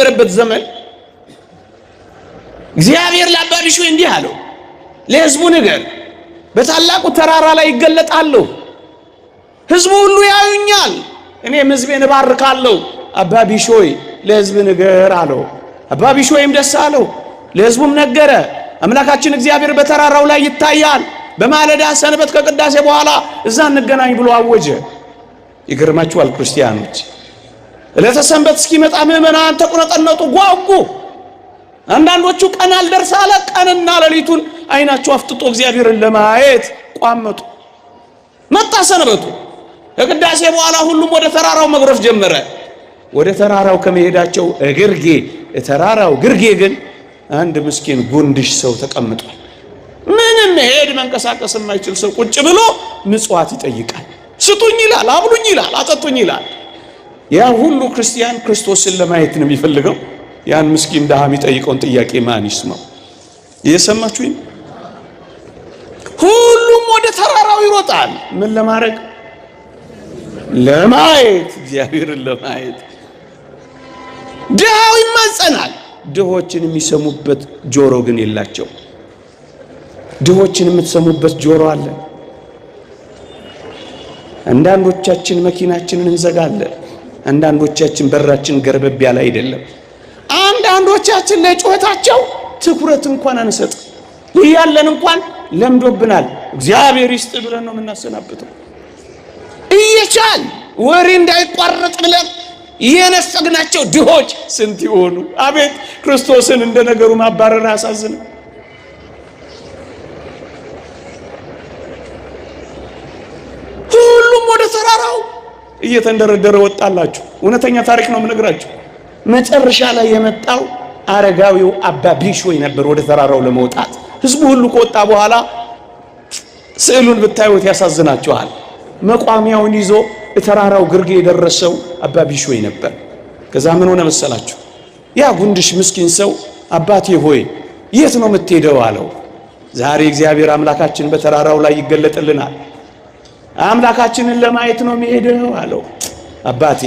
በረበት ዘመን እግዚአብሔር ለአባ ቢሾይ እንዲህ አለው፣ ለሕዝቡ ንገር፣ በታላቁ ተራራ ላይ ይገለጣለሁ፣ ሕዝቡ ሁሉ ያዩኛል፣ እኔም ሕዝቤን እባርካለሁ። አባ ቢሾይ ለሕዝብ ንገር አለው። አባ ቢሾይም ደስ አለው፣ ለሕዝቡም ነገረ። አምላካችን እግዚአብሔር በተራራው ላይ ይታያል፣ በማለዳ ሰንበት ከቅዳሴ በኋላ እዛ እንገናኝ ብሎ አወጀ። ይገርማችኋል ክርስቲያኖች፣ ዕለተ ሰንበት እስኪመጣ ምዕመናን ተቁነጠነጡ፣ ጓጉ። አንዳንዶቹ ቀን አልደርስ አለ፣ ቀንና ሌሊቱን አይናቸው አፍጥጦ እግዚአብሔርን ለማየት ቋመጡ። መጣ ሰንበቱ። ከቅዳሴ በኋላ ሁሉም ወደ ተራራው መግረፍ ጀመረ። ወደ ተራራው ከመሄዳቸው እግርጌ ተራራው ግርጌ ግን አንድ ምስኪን ጉንድሽ ሰው ተቀምጧል። ምንም መሄድ መንቀሳቀስ የማይችል ሰው ቁጭ ብሎ ምጽዋት ይጠይቃል። ስጡኝ ይላል፣ አብሉኝ ይላል፣ አጠጡኝ ይላል። ያ ሁሉ ክርስቲያን ክርስቶስን ለማየት ነው የሚፈልገው። ያን ምስኪን ደሃ የሚጠይቀውን ጥያቄ ማን ይስማው? እየሰማችሁኝ? ሁሉም ወደ ተራራው ይሮጣል። ምን ለማድረግ? ለማየት፣ እግዚአብሔርን ለማየት። ድሃው ይማጸናል። ድሆችን የሚሰሙበት ጆሮ ግን የላቸው። ድሆችን የምትሰሙበት ጆሮ አለ። አንዳንዶቻችን መኪናችንን እንዘጋለን። አንዳንዶቻችን በራችን ገርበብ ያለ አይደለም። አንዳንዶቻችን ለጩኸታቸው ትኩረት እንኳን አንሰጥ። ያለን እንኳን ለምዶብናል። እግዚአብሔር ይስጥ ብለን ነው የምናሰናብተው። እየቻል ወሬ እንዳይቋረጥ ብለን የነፈግናቸው ድሆች ስንት ይሆኑ? አቤት ክርስቶስን እንደ ነገሩ ማባረር ያሳዝን። ሁሉም ወደ ተራራው እየተንደረደረ ወጣላችሁ። እውነተኛ ታሪክ ነው የምነግራችሁ። መጨረሻ ላይ የመጣው አረጋዊው አባ ቢሾይ ነበር ወደ ተራራው ለመውጣት። ህዝቡ ሁሉ ከወጣ በኋላ ስዕሉን ብታዩት ያሳዝናችኋል። መቋሚያውን ይዞ ተራራው ግርጌ የደረሰው አባ ቢሾይ ነበር። ከዛ ምን ሆነ መሰላችሁ? ያ ጉንድሽ ምስኪን ሰው አባቴ ሆይ የት ነው የምትሄደው አለው። ዛሬ እግዚአብሔር አምላካችን በተራራው ላይ ይገለጥልናል። አምላካችንን ለማየት ነው የሚሄደው አለው። አባቴ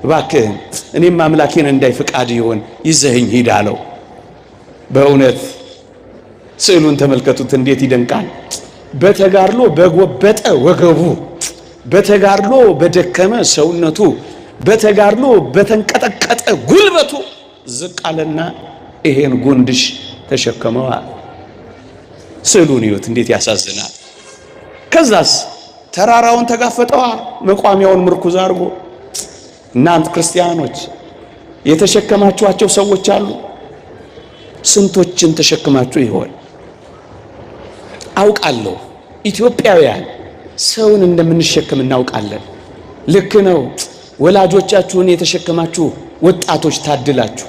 እባክህን እኔም አምላኬን እንዳይ ፍቃድ ይሆን ይዘህኝ ሂድ አለው። በእውነት ስዕሉን ተመልከቱት፣ እንዴት ይደንቃል! በተጋድሎ በጎበጠ ወገቡ፣ በተጋድሎ በደከመ ሰውነቱ፣ በተጋድሎ በተንቀጠቀጠ ጉልበቱ ዝቅ አለና ይሄን ጉንድሽ ተሸከመዋል። ስዕሉን ይዩት፣ እንዴት ያሳዝናል! ከዛስ ተራራውን ተጋፈጠዋ፣ መቋሚያውን ምርኩዝ አድርጎ። እናንተ ክርስቲያኖች የተሸከማችኋቸው ሰዎች አሉ። ስንቶችን ተሸክማችሁ ይሆን? አውቃለሁ ኢትዮጵያውያን ሰውን እንደምንሸከም እናውቃለን። ልክ ነው። ወላጆቻችሁን የተሸከማችሁ ወጣቶች ታድላችሁ።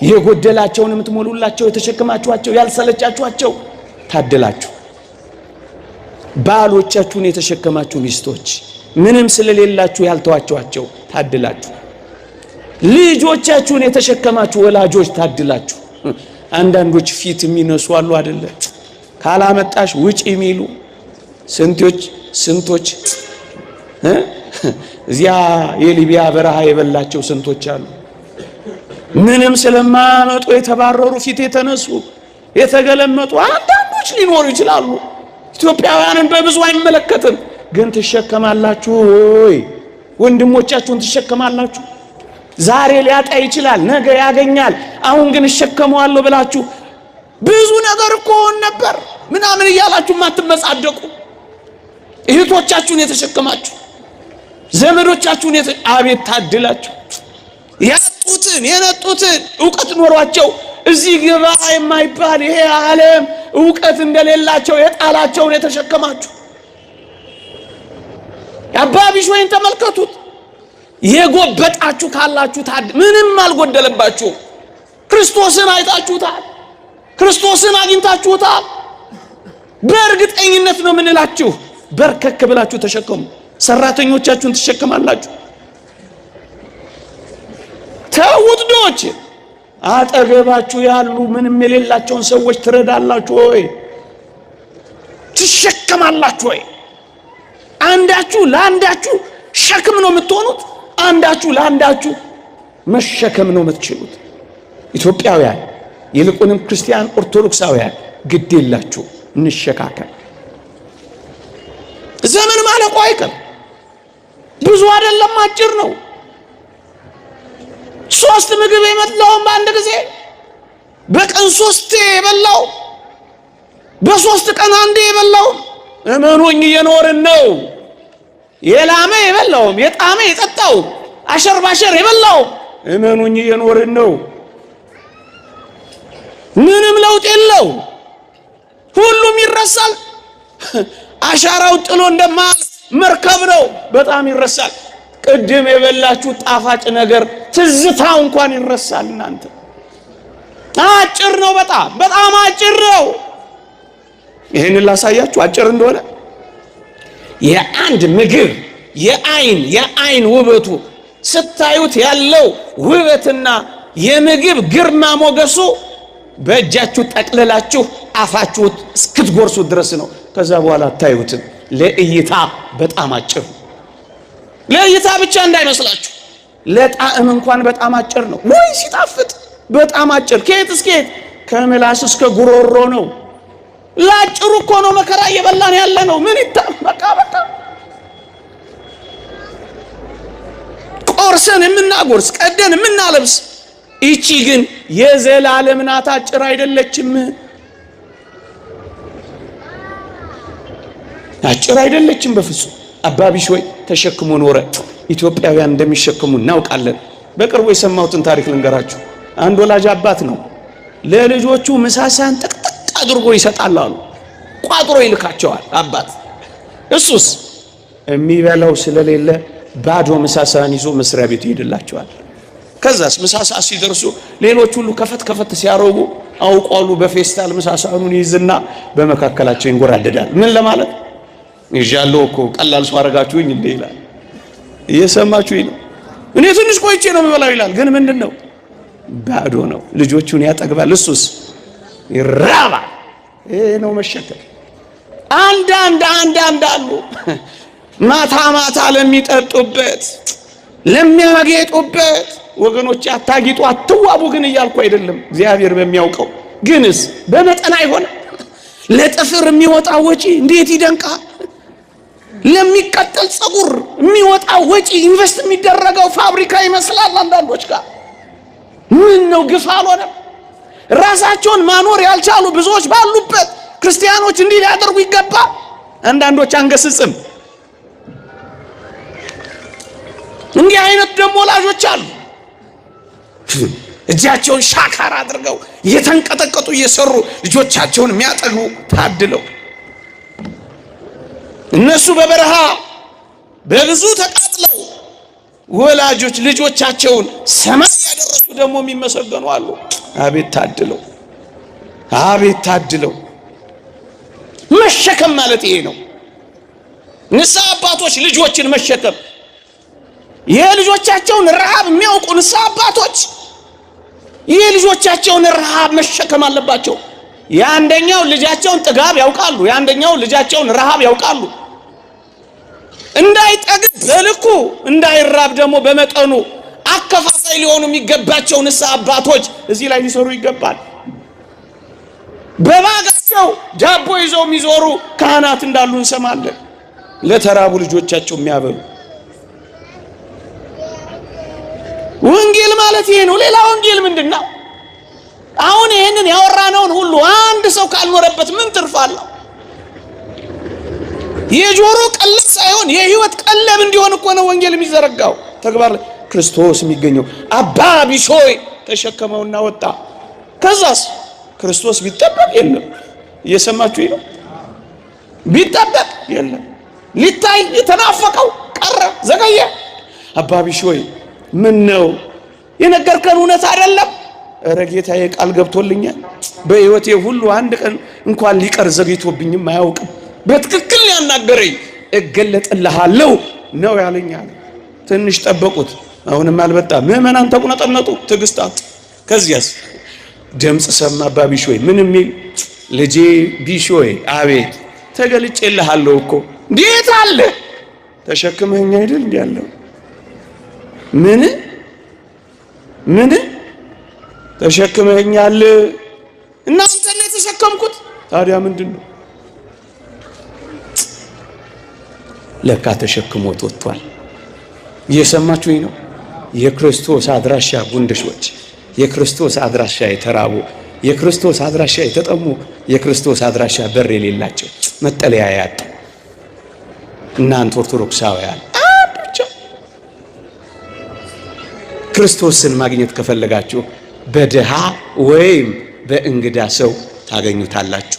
የጎደላቸውን የምትሞሉላቸው የተሸከማችኋቸው ያልሰለቻችኋቸው ታድላችሁ። ባሎቻችሁን የተሸከማችሁ ሚስቶች ምንም ስለሌላችሁ ያልተዋችኋቸው ታድላችሁ። ልጆቻችሁን የተሸከማችሁ ወላጆች ታድላችሁ። አንዳንዶች ፊት የሚነሱ አሉ አይደለ? ካላመጣሽ ውጪ የሚሉ ስንቶች እዚያ የሊቢያ በረሃ የበላቸው ስንቶች አሉ። ምንም ስለማያመጡ የተባረሩ ፊት የተነሱ የተገለመጡ አንዳንዶች ሊኖሩ ይችላሉ። ኢትዮጵያውያንን በብዙ አይመለከትም። ግን ትሸከማላችሁ ሆይ? ወንድሞቻችሁን ትሸከማላችሁ? ዛሬ ሊያጣ ይችላል፣ ነገ ያገኛል። አሁን ግን እሸከመዋለሁ ብላችሁ ብዙ ነገር እኮ ነበር ምናምን እያላችሁ ማትመጻደቁ እህቶቻችሁን የተሸከማችሁ ዘመዶቻችሁን አቤት ታድላችሁ። ያጡትን የነጡትን ዕውቀት ኖሯቸው እዚህ ግባ የማይባል ይሄ ዓለም ዕውቀት እንደሌላቸው የጣላቸውን የተሸከማችሁ አባ ቢሾይን ተመልከቱት። የጎበጣችሁ ካላችሁ ምንም አልጎደለባችሁ። ክርስቶስን አይታችሁታል። ክርስቶስን አግኝታችሁታል። በእርግጠኝነት ነው የምንላችሁ። በርከክ ብላችሁ ተሸከሙ። ሰራተኞቻችሁን ትሸከማላችሁ። ተውድዶች አጠገባችሁ ያሉ ምንም የሌላቸውን ሰዎች ትረዳላችሁ ወይ? ትሸከማላችሁ ወይ? አንዳችሁ ለአንዳችሁ ሸክም ነው የምትሆኑት። አንዳችሁ ለአንዳችሁ መሸከም ነው የምትችሉት። ኢትዮጵያውያን ይልቁንም ክርስቲያን ኦርቶዶክሳውያን ግድ የላችሁ እንሸካከል። ዘመን ማለቁ አይቀር። ብዙ አይደለም አጭር ነው። 3 ምግብ የመላውን በአንድ ጊዜ በቀን 3 የበላው በ3 ቀን አንዴ የበላው እመኑኝ እየኖርን ነው። የላመ የበላው የጣመ የጠጣው አሸር ባሸር የበላው እመኑኝ እየኖርን ነው። ምንም ለውጥ የለው። ሁሉም ይረሳል። አሻራው ጥሎ እንደማያልፍ መርከብ ነው። በጣም ይረሳል። ቅድም የበላችሁ ጣፋጭ ነገር ትዝታው እንኳን ይረሳል። እናንተ አጭር ነው። በጣም አጭር ነው። ይሄንን ላሳያችሁ አጭር እንደሆነ። የአንድ ምግብ የአይን ውበቱ ስታዩት ያለው ውበትና የምግብ ግርማ ሞገሱ በእጃችሁ ጠቅልላችሁ አፋችሁ እስክትጎርሱ ድረስ ነው። ከዛ በኋላ አታዩትም። ለእይታ በጣም አጭር፣ ለእይታ ብቻ እንዳይመስላችሁ፣ ለጣዕም እንኳን በጣም አጭር ነው። ወይ ሲጣፍጥ በጣም አጭር። ከየት እስከ የት? ከምላስ እስከ ጉሮሮ ነው። ላጭሩ እኮ ነው መከራ እየበላን ያለ ነው። ምን በቃ ቆርሰን የምናጎርስ ቀደን የምናለብስ። ይቺ ግን የዘላለም ናት፣ አጭር አይደለችም። አጭር አይደለችም በፍጹም። አባ ቢሾይ ተሸክሞ ኖረ። ኢትዮጵያውያን እንደሚሸክሙ እናውቃለን። በቅርቡ የሰማሁትን ታሪክ ልንገራችሁ። አንድ ወላጅ አባት ነው። ለልጆቹ ምሳሳን ጥቅጥቅ አድርጎ ይሰጣል አሉ። ቋጥሮ ይልካቸዋል አባት። እሱስ የሚበላው ስለሌለ ባዶ ምሳሳን ይዞ መስሪያ ቤት ይሄድላቸዋል። ከዛስ ምሳሳ ሲደርሱ ሌሎች ሁሉ ከፈት ሲያረጉ አውቋሉ በፌስታል ምሳሳኑን ይዝና በመካከላቸው ይንጎራደዳል። ምን ለማለት ይዣለሁ እኮ ቀላል ሰው አረጋችሁኝ እንዴ ይላል። እየሰማችሁኝ ነው? እኔ ትንሽ ቆይቼ ነው የምበላው ይላል። ግን ምንድነው? ባዶ ነው። ልጆቹን ያጠግባል፣ እሱስ ይራባል። ይሄ ነው መሸከም። አንዳንድ አሉ ማታ ለሚጠጡበት ለሚያጌጡበት። ወገኖች አታጊጡ አትዋቡ ግን እያልኩ አይደለም፣ እግዚአብሔር በሚያውቀው። ግንስ በመጠን አይሆንም። ለጥፍር የሚወጣ ወጪ እንዴት ይደንቃል! ለሚቀጥል ጸጉር የሚወጣ ወጪ ኢንቨስት የሚደረገው ፋብሪካ ይመስላል አንዳንዶች ጋር። ምን ነው ግፍ አልሆነም? ራሳቸውን ማኖር ያልቻሉ ብዙዎች ባሉበት ክርስቲያኖች እንዲህ ሊያደርጉ ይገባል። አንዳንዶች አንገስጽም። እንዲህ አይነት ደግሞ ወላጆች አሉ። እጃቸውን ሻካራ አድርገው እየተንቀጠቀጡ እየሰሩ ልጆቻቸውን የሚያጠግቡ ታድለው። እነሱ በበረሃ በብዙ ተቃጥለው ወላጆች ልጆቻቸውን ሰማይ ያደረሱ ደግሞ የሚመሰገኑ አሉ። አቤት ታድለው፣ አቤት ታድለው። መሸከም ማለት ይሄ ነው። ንስሐ አባቶች ልጆችን መሸከም፣ የልጆቻቸውን ረሃብ የሚያውቁ ንስሐ አባቶች የልጆቻቸውን ረሃብ መሸከም አለባቸው። የአንደኛው ልጃቸውን ጥጋብ ያውቃሉ፣ የአንደኛው ልጃቸውን ረሃብ ያውቃሉ። እንዳይጠግብ በልኩ እንዳይራብ ደግሞ በመጠኑ አከፋፋይ ሊሆኑ የሚገባቸው ንስሐ አባቶች እዚህ ላይ ሊሰሩ ይገባል። በባጋቸው ዳቦ ይዘው የሚዞሩ ካህናት እንዳሉ እንሰማለን፣ ለተራቡ ልጆቻቸው የሚያበሉ። ወንጌል ማለት ይሄ ነው። ሌላ ወንጌል ምንድነው? አሁን ይሄንን ያወራነውን ሁሉ አንድ ሰው ካልኖረበት ምን ትርፍ አለው? የጆሮ ቀለብ ሳይሆን የህይወት ቀለብ እንዲሆን እኮ ነው ወንጌል የሚዘረጋው። ተግባር ክርስቶስ የሚገኘው። አባ ቢሾይ ተሸከመውና ወጣ። ከዛስ ክርስቶስ ቢጠበቅ የለም። እየሰማችሁ ነው? ቢጠበቅ የለም። ሊታይ የተናፈቀው ቀረ፣ ዘገየ። አባ ቢሾይ ምን ነው የነገርከን እውነት አይደለም? ኧረ ጌታዬ ቃል ገብቶልኛል። በህይወቴ ሁሉ አንድ ቀን እንኳን ሊቀር ዘግይቶብኝም አያውቅም። በትክክል ያናገረኝ እገለጥልሃለሁ ነው ያለኛል። ትንሽ ጠበቁት፣ አሁንም አልመጣም። ምዕመናን ተቁነጠነጡ፣ ትዕግስት አጡ። ከዚያስ ድምፅ ሰማ። አባ ቢሾይ ምን የሚል? ልጄ ቢሾይ አቤት፣ ተገልጬልሃለሁ እኮ። እንዴት አለ? ተሸክመኸኝ አይደል እንዴ ያለው? ምን ተሸክመኛል እና አንተን የተሸከምኩት ታዲያ ምንድነው? ለካ ተሸክሞት ወጥቷል። እየሰማችሁኝ ነው? የክርስቶስ አድራሻ ጉንድሾች፣ የክርስቶስ አድራሻ የተራቡ፣ የክርስቶስ አድራሻ የተጠሙ፣ የክርስቶስ አድራሻ በር የሌላቸው መጠለያ ያጡ እናንተ ኦርቶዶክሳውያን ብቻ ክርስቶስን ማግኘት ከፈለጋችሁ በድሃ ወይም በእንግዳ ሰው ታገኙታላችሁ።